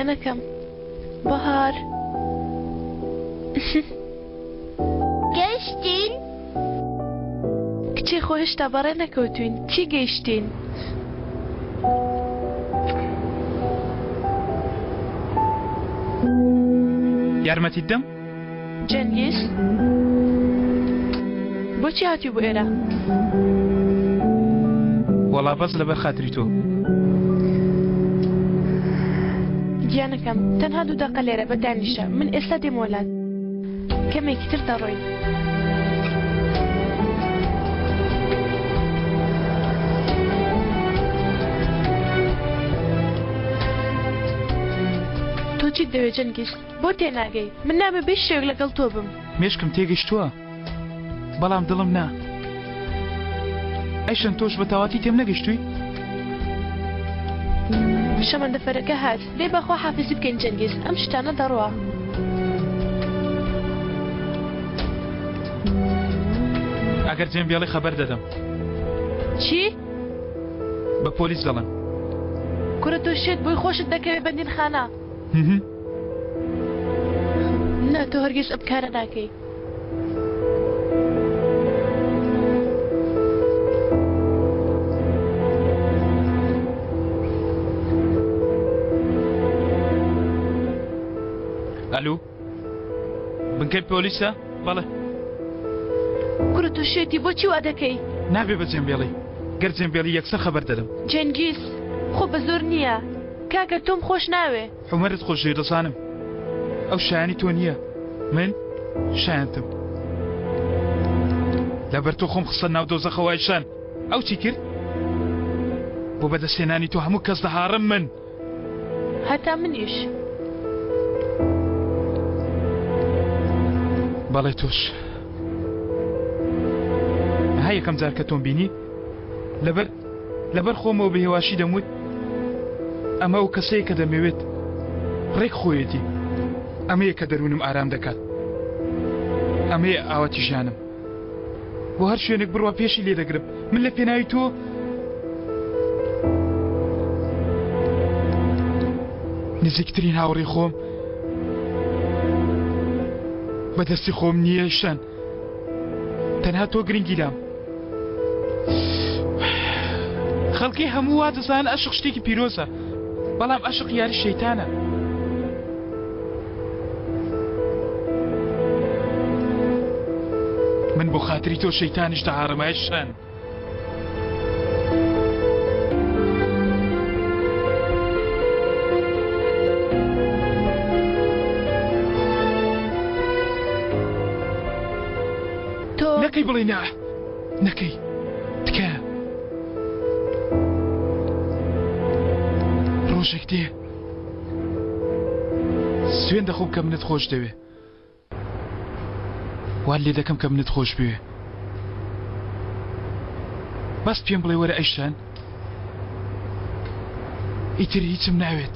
گیانەکەم بەهار گەشتین؟ کچی خۆ هێشتا بەڕێ نەکەوتوین چی گەیشتین؟ یارمەتی دەم؟ جەنگیز بۆچی هاتی بۆ ئێرە؟ وەڵا بەس لەبەر خاتری تۆ گیانەکەم تەنها 2 دقە لێرە بەدانیشە من ئێستا دێم وڵات کەمێکی تر دەڕۆین تۆ چیت دەوێت جەنگیز بۆ تێناگەی من نابێ بێ شێوک لەگەڵ تۆ بم مێشکم تێگەیشتووە بەڵام دڵم نا ئەیشەن تۆش بە تەواتی تێم نەگەیشتووی شەمەندەفەرەکە هات دێ بەخوا حافزی بکەین جەنگیز ئەم شتانە دەڕوا ئەگەر جێمبێڵی خەبەر دەدەم چی؟ بە پۆلیس دەڵێن کورە تۆ شێت بۆی خۆشت دەکەوێت بەندین خانە نا تۆ هەرگیز ئەم کارە ناکەی ئەلو بنکەی پۆلیسە؟ بەڵێ کورە تۆ شێتی بۆچی وا دەکەی؟ نابێ بە جێمبێڵی گەر جێمبێڵی یەکسەر خەبەر دەدەم جەنگیز خۆ بە زۆر نییە کاکە تۆم خۆش ناوێ حومەرت خۆشی دەزانم ئەو شایانی تۆ نییە من شایەنتم لەبەر تۆ خۆم خستە ناو دۆزەخەوای شان ئەو چی کرد؟ بۆ بەدەستێنانی تۆ هەموو کەس دەهاڕم من هەتا منیش بەڵێ تۆش ها یەکەم جار کە تۆم بینی لەبەر خۆمەوە بە هێواشی دەموت ئەمە ئەو کەسەیە کە دەمەوێت ڕێک خۆیەتی ئەمەیە کە دەروونم ئارام دەکات ئەمەیە ئاوەتی ژیانم بۆ هەر شوێنێک بڕوا پێشی لێ دەگرم من لە پێناوی تۆ نزیکترین هاوڕێی خۆم بەدەستی خۆم نییە شان تەنها تۆ گرنگی لام خەڵکی هەموو وا دەزانن عەشق شتێکی پیرۆزە بەڵام عەشق یاری شەیتانە من بۆ خاتری تۆ شەیتانیش دەهاڕمای شان نەکەی بڵێ نا نەکەی تکە ڕۆژێک دێ سوێن دەخۆم کە منت خۆش دەوێ وان لێ دەکەم کە منت خۆش بوێ بەس پێم بڵێ وەرە ئەیشان ئیتر هیچم ناوێت